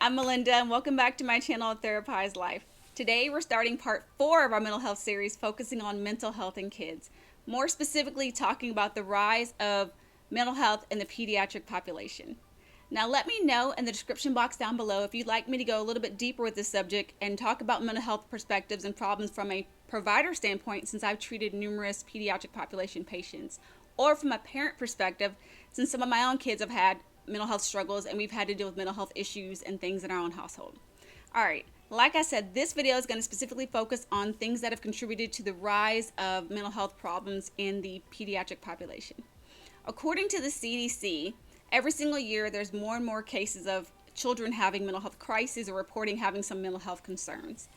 I'm Melinda, and welcome back to my channel, Therapized Life. Today, we're starting part 4 of our mental health series, focusing on mental health in kids. More specifically, talking about the rise of mental health in the pediatric population. Now, let me know in the description box down below if you'd like me to go a little bit deeper with this subject and talk about mental health perspectives and problems from a provider standpoint, since I've treated numerous pediatric population patients, or from a parent perspective, since some of my own kids have had mental health struggles and we've had to deal with mental health issues and things in our own household. All right, like I said, this video is going to specifically focus on things that have contributed to the rise of mental health problems in the pediatric population. According to the CDC, every single year there's more and more cases of children having mental health crises or reporting having some mental health concerns.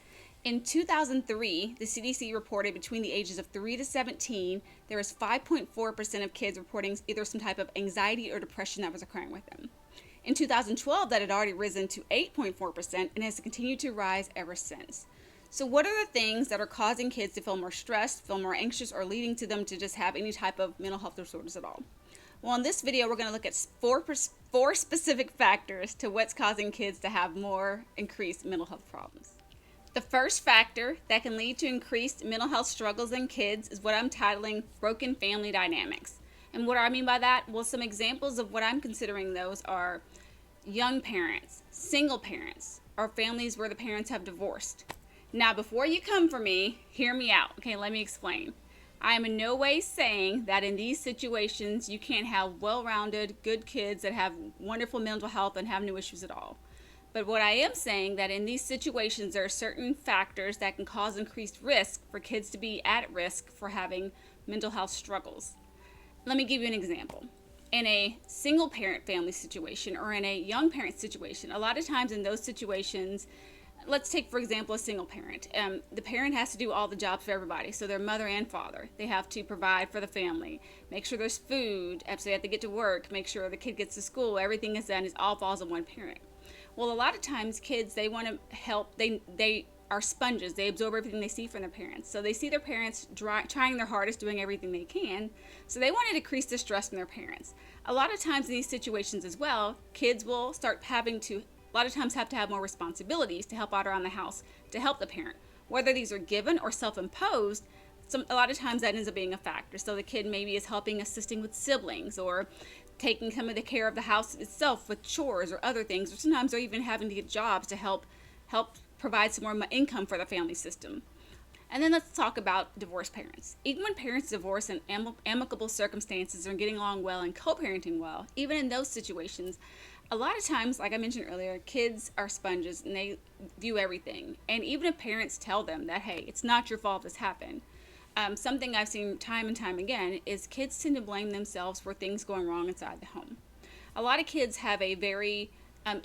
In 2003, the CDC reported between the ages of 3 to 17, there was 5.4% of kids reporting either some type of anxiety or depression that was occurring with them. In 2012, that had already risen to 8.4% and has continued to rise ever since. So what are the things that are causing kids to feel more stressed, feel more anxious, or leading to them to just have any type of mental health disorders at all? Well, in this video, we're going to look at four specific factors to what's causing kids to have more increased mental health problems. The first factor that can lead to increased mental health struggles in kids is what I'm titling broken family dynamics. And what do I mean by that? Well, some examples of what I'm considering those are young parents, single parents, or families where the parents have divorced. Now, before you come for me, hear me out. Okay, let me explain. I am in no way saying that in these situations you can't have well-rounded, good kids that have wonderful mental health and have no issues at all. But what I am saying that in these situations there are certain factors that can cause increased risk for kids to be at risk for having mental health struggles. Let me give you an example. In a single parent family situation or in a young parent situation, a lot of times in those situations, let's take for example a single parent. The parent has to do all the jobs for everybody, so their mother and father. They have to provide for the family, make sure there's food, so they have to get to work, make sure the kid gets to school, everything is done, it all falls on one parent. Well, a lot of times kids, they want to help, they are sponges, they absorb everything they see from their parents. So they see their parents trying their hardest, doing everything they can, so they want to decrease the stress from their parents. A lot of times in these situations as well, kids will start having to, a lot of times have to have more responsibilities to help out around the house to help the parent. Whether these are given or self-imposed, a lot of times that ends up being a factor. So the kid maybe is helping, assisting with siblings, or taking some of the care of the house itself with chores or other things, or sometimes they're even having to get jobs to help provide some more income for the family system. And then let's talk about divorced parents. Even when parents divorce in amicable circumstances and getting along well and co-parenting well, even in those situations, a lot of times, like I mentioned earlier, kids are sponges and they view everything. And even if parents tell them that, hey, it's not your fault this happened, something I've seen time and time again is kids tend to blame themselves for things going wrong inside the home. A lot of kids have a very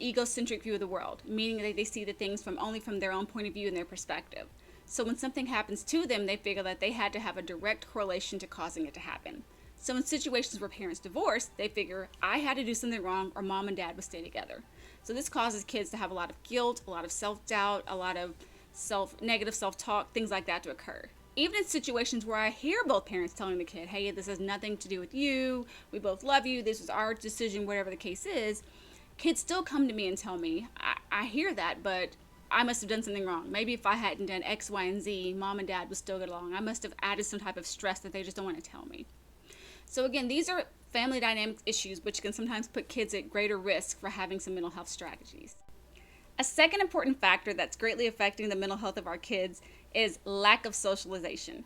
egocentric view of the world, meaning that they see the things only from their own point of view and their perspective. So when something happens to them, they figure that they had to have a direct correlation to causing it to happen. So in situations where parents divorce, they figure, I had to do something wrong or mom and dad would stay together. So this causes kids to have a lot of guilt, a lot of self-doubt, a lot of negative self-talk, things like that to occur. Even in situations where I hear both parents telling the kid, hey, this has nothing to do with you, we both love you, this was our decision, whatever the case is, kids still come to me and tell me, I hear that, but I must have done something wrong. Maybe if I hadn't done X, Y, and Z, mom and dad would still get along. I must have added some type of stress that they just don't want to tell me. So again, these are family dynamic issues which can sometimes put kids at greater risk for having some mental health strategies. A second important factor that's greatly affecting the mental health of our kids is lack of socialization.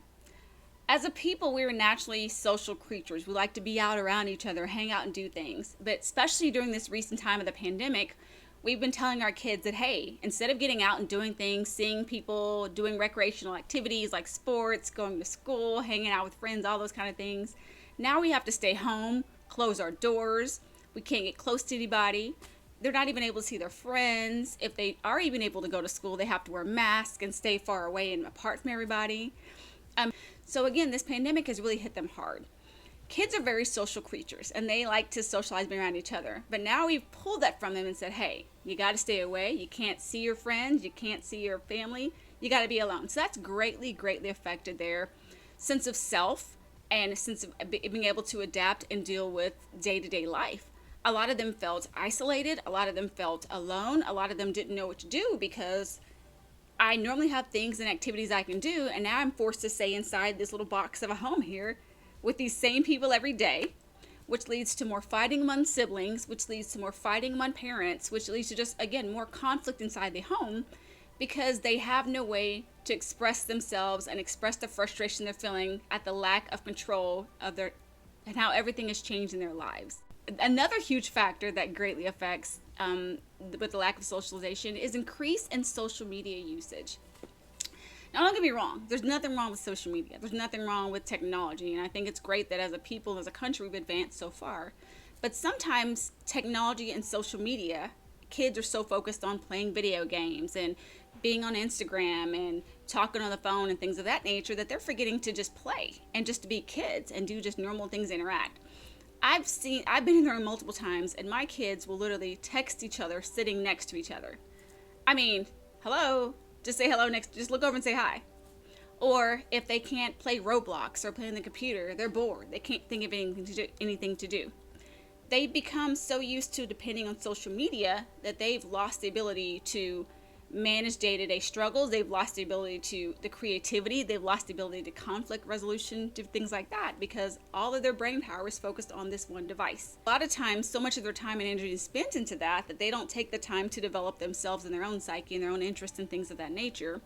As a people, we are naturally social creatures. We like to be out around each other, hang out and do things. But especially during this recent time of the pandemic, we've been telling our kids that, hey, instead of getting out and doing things, seeing people, doing recreational activities like sports, going to school, hanging out with friends, all those kind of things, now we have to stay home, close our doors, we can't get close to anybody. They're not even able to see their friends. If they are even able to go to school, they have to wear masks and stay far away and apart from everybody. So again, this pandemic has really hit them hard. Kids are very social creatures and they like to socialize being around each other. But now we've pulled that from them and said, hey, you got to stay away. You can't see your friends. You can't see your family. You got to be alone. So that's greatly affected their sense of self and a sense of being able to adapt and deal with day-to-day life. A lot of them felt isolated. A lot of them felt alone. A lot of them didn't know what to do because I normally have things and activities I can do, and now I'm forced to stay inside this little box of a home here with these same people every day, which leads to more fighting among siblings, which leads to more fighting among parents, which leads to just, again, more conflict inside the home because they have no way to express themselves and express the frustration they're feeling at the lack of control of their and how everything has changed in their lives. Another huge factor that greatly affects with the lack of socialization is increase in social media usage. Now, don't get me wrong. There's nothing wrong with social media. There's nothing wrong with technology. And I think it's great that as a people, as a country, we've advanced so far. But sometimes technology and social media, kids are so focused on playing video games and being on Instagram and talking on the phone and things of that nature that they're forgetting to just play and just to be kids and do just normal things, interact. I've been in there multiple times, and my kids will literally text each other sitting next to each other. I mean, hello, just say hello just look over and say hi. Or if they can't play Roblox or play on the computer, they're bored. They can't think of anything to do. They become so used to depending on social media that they've lost the ability to manage day-to-day struggles. They've lost the ability to the creativity. They've lost the ability to conflict resolution, to things like that, because all of their brain power is focused on this one device. A lot of times, so much of their time and energy is spent into that they don't take the time to develop themselves and their own psyche and their own interests and things of that nature.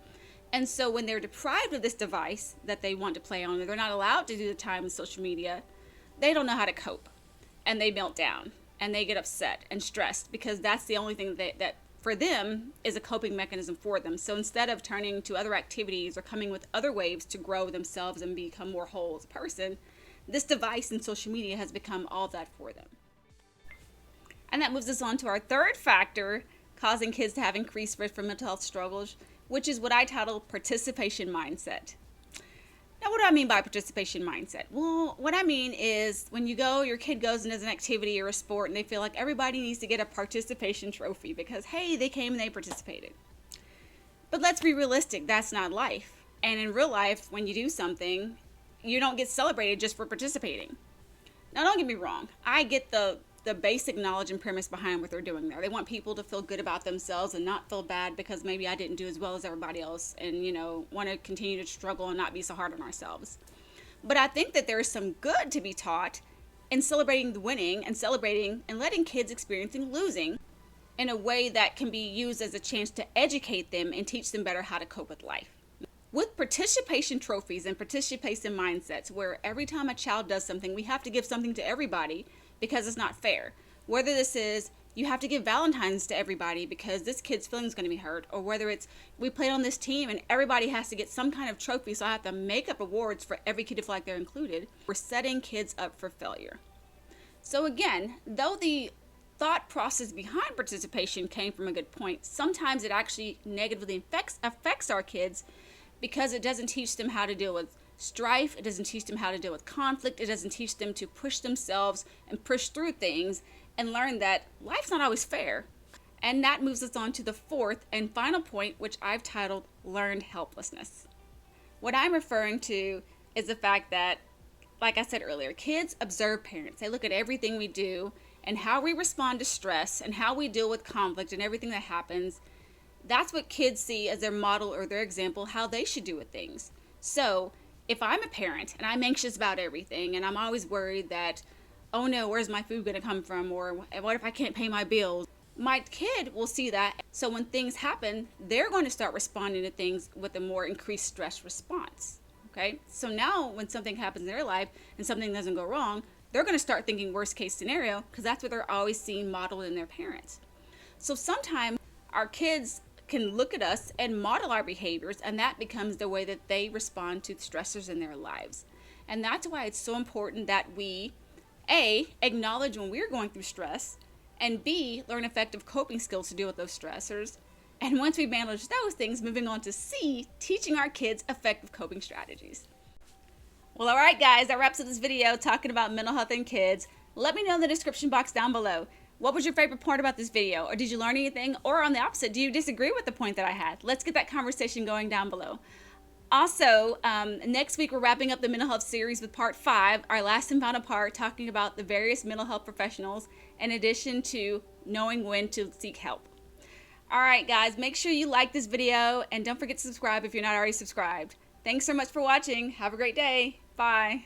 And so when they're deprived of this device that they want to play on, or they're not allowed to do the time with social media, they don't know how to cope. And they melt down and they get upset and stressed because that's the only thing that for them is a coping mechanism for them. So instead of turning to other activities or coming with other ways to grow themselves and become more whole as a person, this device and social media has become all that for them. And that moves us on to our third factor causing kids to have increased risk for mental health struggles, which is what I title participation mindset. Now, what do I mean by participation mindset? Well, what I mean is when your kid goes and does an activity or a sport and they feel like everybody needs to get a participation trophy because, hey, they came and they participated. But let's be realistic, that's not life. And in real life, when you do something, you don't get celebrated just for participating. Now, don't get me wrong. I get the basic knowledge and premise behind what they're doing there. They want people to feel good about themselves and not feel bad because maybe I didn't do as well as everybody else and, want to continue to struggle and not be so hard on ourselves. But I think that there is some good to be taught in celebrating the winning and celebrating and letting kids experiencing losing in a way that can be used as a chance to educate them and teach them better how to cope with life. With participation trophies and participation mindsets, where every time a child does something, we have to give something to everybody because it's not fair. Whether this is you have to give Valentine's to everybody because this kid's feelings is going to be hurt, or whether it's we played on this team and everybody has to get some kind of trophy, so I have to make up awards for every kid to feel like they're included, we're setting kids up for failure. So again, though the thought process behind participation came from a good point, sometimes it actually negatively affects our kids because it doesn't teach them how to deal with strife, it doesn't teach them how to deal with conflict, it doesn't teach them to push themselves and push through things and learn that life's not always fair. And that moves us on to the fourth and final point, which I've titled learned helplessness. What I'm referring to is the fact that, like I said earlier, kids observe parents. They look at everything we do and how we respond to stress and how we deal with conflict and everything that happens. That's what kids see as their model or their example, how they should do with things. So if I'm a parent and I'm anxious about everything and I'm always worried that, oh no, where's my food going to come from? Or what if I can't pay my bills? My kid will see that. So when things happen, they're going to start responding to things with a more increased stress response. Okay? So now when something happens in their life and something doesn't go wrong, they're going to start thinking worst case scenario because that's what they're always seeing modeled in their parents. So sometimes our kids can look at us and model our behaviors, and that becomes the way that they respond to stressors in their lives. And that's why it's so important that we, A, acknowledge when we're going through stress, and B, learn effective coping skills to deal with those stressors. And once we manage those things, moving on to C, teaching our kids effective coping strategies. Well, all right, guys, that wraps up this video talking about mental health in kids. Let me know in the description box down below. What was your favorite part about this video? Or did you learn anything? Or on the opposite, do you disagree with the point that I had? Let's get that conversation going down below. Also, next week we're wrapping up the mental health series with part 5, our last and final part, talking about the various mental health professionals, in addition to knowing when to seek help. All right, guys, make sure you like this video and don't forget to subscribe if you're not already subscribed. Thanks so much for watching. Have a great day. Bye.